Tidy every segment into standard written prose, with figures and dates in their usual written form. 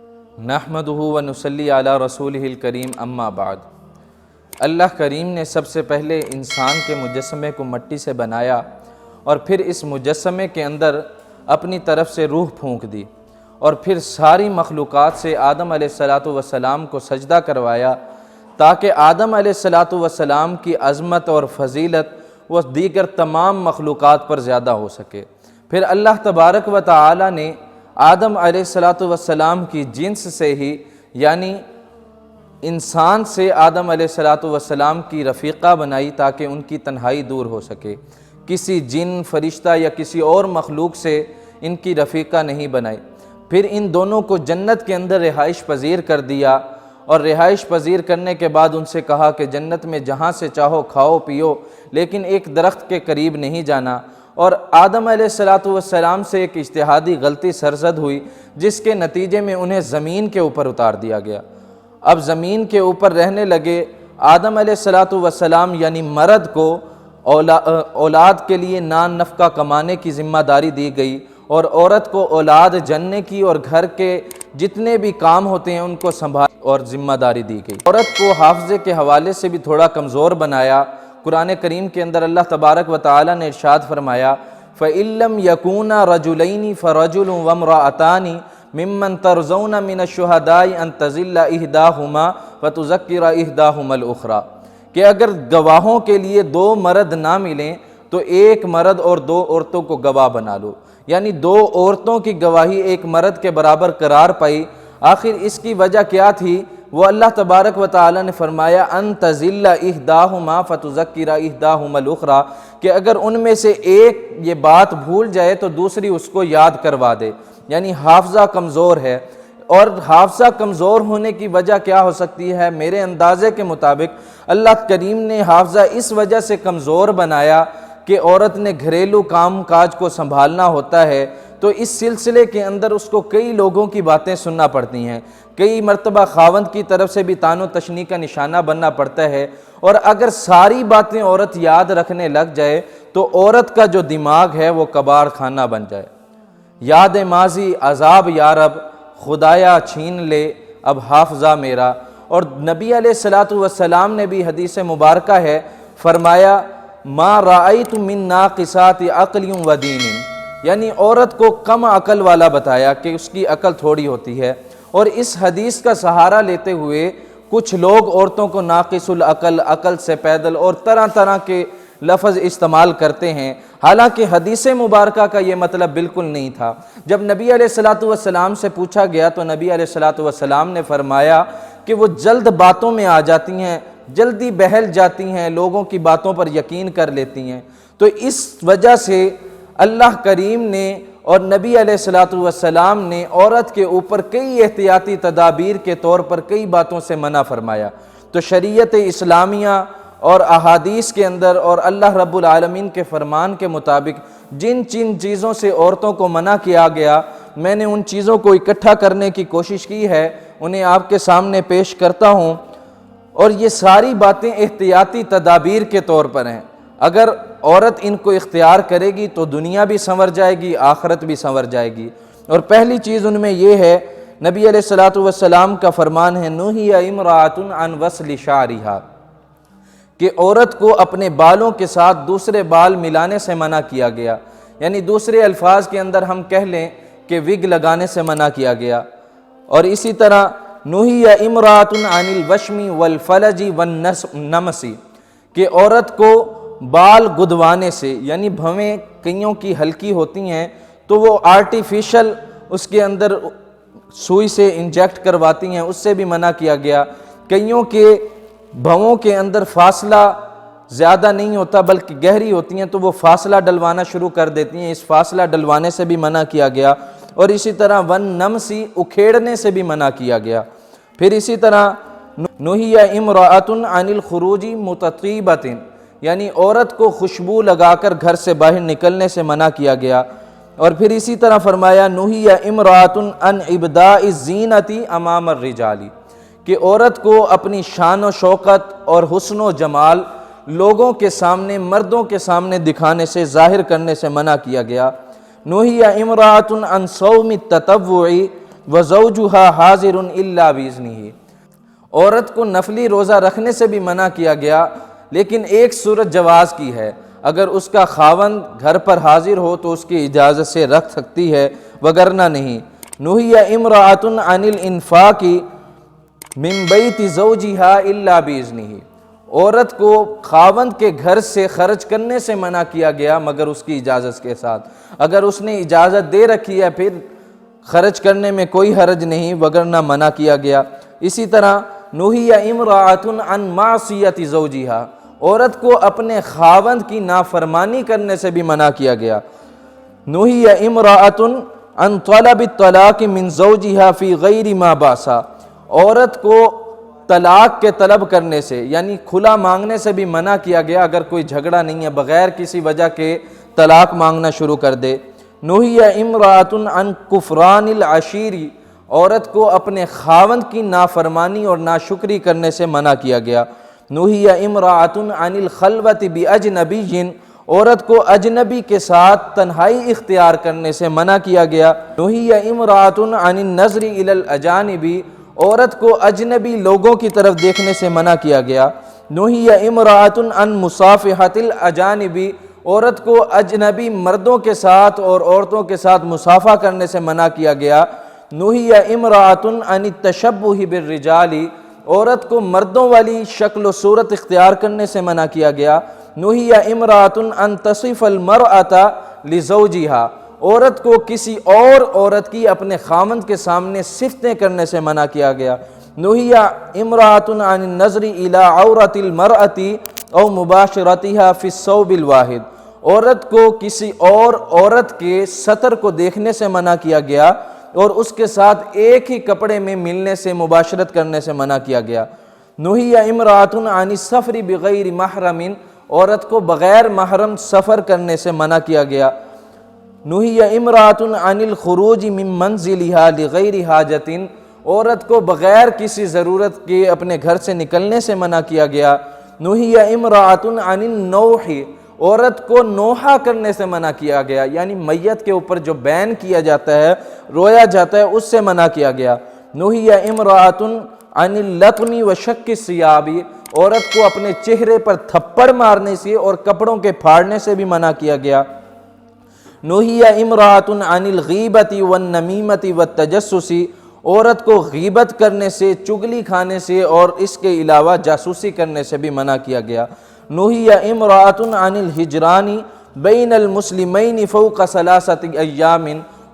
نحمدہ ونصلی علی رسولہ الکریم اما بعد۔ اللہ کریم نے سب سے پہلے انسان کے مجسمے کو مٹی سے بنایا اور پھر اس مجسمے کے اندر اپنی طرف سے روح پھونک دی اور پھر ساری مخلوقات سے آدم علیہ السلام کو سجدہ کروایا تاکہ آدم علیہ السلام کی عظمت اور فضیلت وہ دیگر تمام مخلوقات پر زیادہ ہو سکے۔ پھر اللہ تبارک و تعالی نے آدم علیہ السلام کی جنس سے ہی یعنی انسان سے آدم علیہ السلام کی رفیقہ بنائی تاکہ ان کی تنہائی دور ہو سکے۔ کسی جن، فرشتہ یا کسی اور مخلوق سے ان کی رفیقہ نہیں بنائی۔ پھر ان دونوں کو جنت کے اندر رہائش پذیر کر دیا اور رہائش پذیر کرنے کے بعد ان سے کہا کہ جنت میں جہاں سے چاہو کھاؤ پیو لیکن ایک درخت کے قریب نہیں جانا۔ اور آدم علیہ السلام سے ایک اجتہادی غلطی سرزد ہوئی جس کے نتیجے میں انہیں زمین کے اوپر اتار دیا گیا۔ اب زمین کے اوپر رہنے لگے۔ آدم علیہ السلام یعنی مرد کو اولاد کے لیے نان نفقہ کمانے کی ذمہ داری دی گئی اور عورت کو اولاد جننے کی اور گھر کے جتنے بھی کام ہوتے ہیں ان کو سنبھال اور ذمہ داری دی گئی۔ عورت کو حافظے کے حوالے سے بھی تھوڑا کمزور بنایا۔ قرآن کریم کے اندر اللہ تبارک و تعالی نے ارشاد فرمایا فَإِن لَّمْ يَكُونَا رَجُلَيْنِ فَرَجُلٌ وَامْرَأَتَانِ مِمَّن تَرْضَوْنَ مِنَ الشُّهَدَاءِ أَن تَضِلَّ إِحْدَاهُمَا فَتُذَكِّرَ إِحْدَاهُمَا الْأُخْرَى کہ اگر گواہوں کے لیے دو مرد نہ ملیں تو ایک مرد اور دو عورتوں کو گواہ بنا لو، یعنی دو عورتوں کی گواہی ایک مرد کے برابر قرار پائی۔ آخر اس کی وجہ کیا تھی؟ وہ اللہ تبارک و تعالی نے فرمایا ان تزل احداہما فتذکر احداہما الاخری کہ اگر ان میں سے ایک یہ بات بھول جائے تو دوسری اس کو یاد کروا دے، یعنی حافظہ کمزور ہے۔ اور حافظہ کمزور ہونے کی وجہ کیا ہو سکتی ہے؟ میرے اندازے کے مطابق اللہ کریم نے حافظہ اس وجہ سے کمزور بنایا کہ عورت نے گھریلو کام کاج کو سنبھالنا ہوتا ہے تو اس سلسلے کے اندر اس کو کئی لوگوں کی باتیں سننا پڑتی ہیں، کئی مرتبہ خاوند کی طرف سے بھی طعن و تشنیع کا نشانہ بننا پڑتا ہے، اور اگر ساری باتیں عورت یاد رکھنے لگ جائے تو عورت کا جو دماغ ہے وہ کباڑ خانہ بن جائے۔ یاد ماضی عذاب یا رب، خدایا چھین لے اب حافظہ میرا۔ اور نبی علیہ السلام نے بھی حدیث مبارکہ ہے فرمایا ما رأیت من ناقصات عقل و دین، یعنی عورت کو کم عقل والا بتایا کہ اس کی عقل تھوڑی ہوتی ہے۔ اور اس حدیث کا سہارا لیتے ہوئے کچھ لوگ عورتوں کو ناقص العقل، عقل سے پیدل اور طرح طرح کے لفظ استعمال کرتے ہیں، حالانکہ حدیث مبارکہ کا یہ مطلب بالکل نہیں تھا۔ جب نبی علیہ السلام سے پوچھا گیا تو نبی علیہ السلام نے فرمایا کہ وہ جلد باتوں میں آ جاتی ہیں، جلدی بہل جاتی ہیں، لوگوں کی باتوں پر یقین کر لیتی ہیں۔ تو اس وجہ سے اللہ کریم نے اور نبی علیہ السلام نے عورت کے اوپر کئی احتیاطی تدابیر کے طور پر کئی باتوں سے منع فرمایا۔ تو شریعت اسلامیہ اور احادیث کے اندر اور اللہ رب العالمین کے فرمان کے مطابق جن چیزوں سے عورتوں کو منع کیا گیا، میں نے ان چیزوں کو اکٹھا کرنے کی کوشش کی ہے، انہیں آپ کے سامنے پیش کرتا ہوں۔ اور یہ ساری باتیں احتیاطی تدابیر کے طور پر ہیں، اگر عورت ان کو اختیار کرے گی تو دنیا بھی سنور جائے گی، آخرت بھی سنور جائے گی۔ اور پہلی چیز ان میں یہ ہے، نبی علیہ السلام کا فرمان ہے نُہِیَ امرأۃ عن وصل شعرها کہ عورت کو اپنے بالوں کے ساتھ دوسرے بال ملانے سے منع کیا گیا، یعنی دوسرے الفاظ کے اندر ہم کہہ لیں کہ وگ لگانے سے منع کیا گیا۔ اور اسی طرح نُہِیَ امرأۃ عن الوشم والفلج والنمس کہ عورت کو بال گدوانے سے، یعنی بھویں کئیوں کی ہلکی ہوتی ہیں تو وہ آرٹیفیشل اس کے اندر سوئی سے انجیکٹ کرواتی ہیں، اس سے بھی منع کیا گیا۔ کئیوں کے بھووں کے اندر فاصلہ زیادہ نہیں ہوتا بلکہ گہری ہوتی ہیں تو وہ فاصلہ ڈلوانا شروع کر دیتی ہیں، اس فاصلہ ڈلوانے سے بھی منع کیا گیا۔ اور اسی طرح والنمسی اکھیڑنے سے بھی منع کیا گیا۔ پھر اسی طرح نُہِیَ امرأۃ عن الخروج متطیبۃ یعنی عورت کو خوشبو لگا کر گھر سے باہر نکلنے سے منع کیا گیا۔ اور پھر اسی طرح فرمایا نُہِیَ امرأۃ عن ابداء الزینۃ امام الرجال کہ عورت کو اپنی شان و شوکت اور حسن و جمال لوگوں کے سامنے، مردوں کے سامنے دکھانے سے، ظاہر کرنے سے منع کیا گیا۔ نُہِیَ امرأۃ عن صوم التطوع وَزَوْجُهَا حَاضِرٌ إِلَّا بِإِذْنِهِ، عورت کو نفلی روزہ رکھنے سے بھی منع کیا گیا، لیکن ایک صورت جواز کی ہے، اگر اس کا خاوند گھر پر حاضر ہو تو اس کی اجازت سے رکھ سکتی ہے، وگرنہ نہیں۔ نُہِیَ امرأۃ عن الانفاق من بیت زوجہا الا بإذنہ، عورت کو خاوند کے گھر سے خرچ کرنے سے منع کیا گیا مگر اس کی اجازت کے ساتھ۔ اگر اس نے اجازت دے رکھی ہے پھر خرچ کرنے میں کوئی حرج نہیں، وگرنہ منع کیا گیا۔ اسی طرح نُہِیَ امرأۃ عن معصیۃ زوجہا، عورت کو اپنے خاوند کی نافرمانی کرنے سے بھی منع کیا گیا۔ نُہِیَ امرأۃ عن طلب الطلاق من زوجہا فی غیر ما باس، عورت کو طلاق کے طلب کرنے سے یعنی کھلا مانگنے سے بھی منع کیا گیا اگر کوئی جھگڑا نہیں ہے، بغیر کسی وجہ کے طلاق مانگنا شروع کر دے۔ نُہِیَ امرأۃ عن کفران العشیر، عورت کو اپنے خاوند کی نافرمانی اور ناشکری کرنے سے منع کیا گیا۔ نُہِیَ امرأۃ عن الخلوۃ باجنبی، عورت کو اجنبی کے ساتھ تنہائی اختیار کرنے سے منع کیا گیا۔ نُہِیَ امرأۃ عن النظر الی الاجانب، عورت کو اجنبی لوگوں کی طرف دیکھنے سے منع کیا گیا۔ نُہِیَ امرأۃ عن مصافحۃ الاجانب، عورت کو اجنبی مردوں کے ساتھ اور عورتوں کے ساتھ مصافحہ کرنے سے منع کیا گیا۔ نُہِیَ امرأۃ عن التشبہ بالرجال، عورت کو مردوں والی شکل و صورت اختیار کرنے سے منع کیا گیا۔ نُہِیَ امرأۃ عن تصف المرأۃ لزوجہا، عورت کو کسی اور عورت کی اپنے خاوند کے سامنے صفتیں کرنے سے منع کیا گیا۔ نُہِیَ امرأۃ عن النظر الی عورۃ المرأۃ او مباشرتہا فی الثوب الواحد، عورت کو کسی اور عورت کے سطر کو دیکھنے سے منع کیا گیا اور اس کے ساتھ ایک ہی کپڑے میں ملنے سے مباشرت کرنے سے منع کیا گیا۔ نُہِیَ امرأۃ عن السفر بغیر محرم، عورت کو بغیر محرم سفر کرنے سے منع کیا گیا۔ نُہِیَ امرأۃ عن الخروج من منزلہا لغیر حاجۃ، عورت کو بغیر کسی ضرورت کے اپنے گھر سے نکلنے سے منع کیا گیا۔ نُہِیَ امرأۃ عن النوح، عورت کو نوحہ کرنے سے منع کیا گیا، یعنی میت کے اوپر جو بین کیا جاتا ہے، رویا جاتا ہے، اس سے منع کیا گیا۔ نُہِیَ امرأۃ عن اللطم وشق الثیاب، عورت کو اپنے چہرے پر تھپڑ مارنے سے اور کپڑوں کے پھاڑنے سے بھی منع کیا گیا۔ نُہِیَ امرأۃ عن الغیبۃ والنمیمۃ والتجسس، عورت کو غیبت کرنے سے، چگلی کھانے سے اور اس کے علاوہ جاسوسی کرنے سے بھی منع کیا گیا۔ نُہِیَ امرأۃ عن الہجران بین المسلمین فوق ثلاثۃ ایام،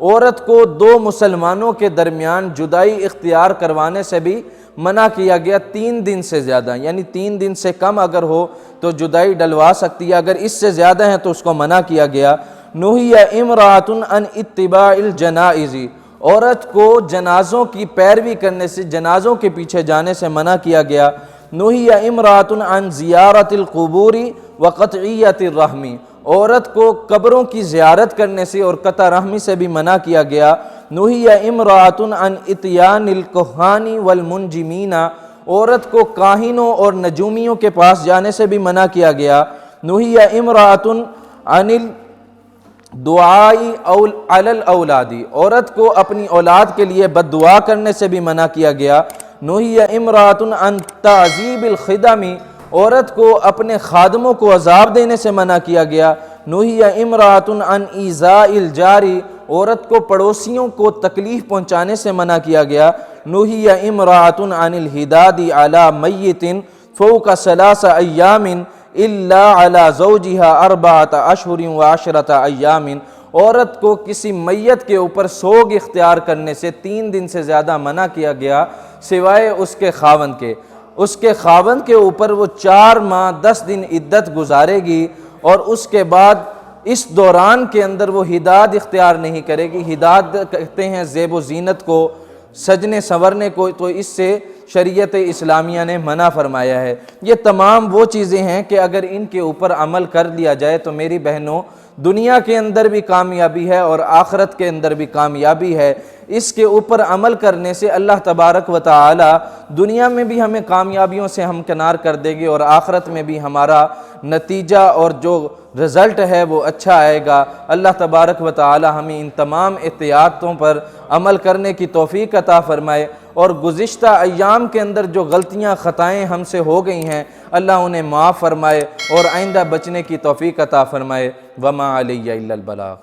عورت کو دو مسلمانوں کے درمیان جدائی اختیار کروانے سے بھی منع کیا گیا 3 دن سے زیادہ، یعنی 3 دن سے کم اگر ہو تو جدائی ڈلوا سکتی ہے، اگر اس سے زیادہ ہیں تو اس کو منع کیا گیا۔ نُہِیَ امرأۃ عن اتباع الجنائز، عورت کو جنازوں کی پیروی کرنے سے، جنازوں کے پیچھے جانے سے منع کیا گیا۔ نُہِیَ امرأۃ عن زیارت القبور وقطعیۃ الرحم، عورت کو قبروں کی زیارت کرنے سے اور قطع رحمی سے بھی منع کیا گیا۔ نُہِیَ امرأۃ عن اتیان الکہان والمنجمین، عورت کو کاہنوں اور نجومیوں کے پاس جانے سے بھی منع کیا گیا۔ نُہِیَ امرأۃ عن الدعاء علی الاولاد، عورت کو اپنی اولاد کے لیے بد دعا کرنے سے بھی منع کیا گیا۔ نُہِیَ امرأۃ عن تعذیب الخدم، عورت کو اپنے خادموں کو عذاب دینے سے منع کیا گیا۔ نُہِیَ امرأۃ عن ایذاء الجار، عورت کو پڑوسیوں کو تکلیف پہنچانے سے منع کیا گیا۔ نُہِیَ امرأۃ عن الحداد علی میت فوق 3 ایام الا علی زوجہا 4 اشہر و10 ایام، عورت کو کسی میت کے اوپر سوگ اختیار کرنے سے 3 دن سے زیادہ منع کیا گیا سوائے اس کے خاوند کے۔ اس کے خاوند کے اوپر وہ 4 ماہ 10 دن عدت گزارے گی اور اس کے بعد اس دوران کے اندر وہ حداد اختیار نہیں کرے گی۔ حداد کہتے ہیں زیب و زینت کو، سجنے سنورنے کو، تو اس سے شریعت اسلامیہ نے منع فرمایا ہے۔ یہ تمام وہ چیزیں ہیں کہ اگر ان کے اوپر عمل کر لیا جائے تو میری بہنوں دنیا کے اندر بھی کامیابی ہے اور آخرت کے اندر بھی کامیابی ہے۔ اس کے اوپر عمل کرنے سے اللہ تبارک و تعالی دنیا میں بھی ہمیں کامیابیوں سے ہمکنار کر دے گی اور آخرت میں بھی ہمارا نتیجہ اور جو رزلٹ ہے وہ اچھا آئے گا۔ اللہ تبارک و تعالی ہمیں ان تمام احتیاطوں پر عمل کرنے کی توفیق عطا فرمائے، اور گزشتہ ایام کے اندر جو غلطیاں خطائیں ہم سے ہو گئی ہیں اللہ انہیں معاف فرمائے اور آئندہ بچنے کی توفیق عطا فرمائے۔ وما علی الا البلاغ۔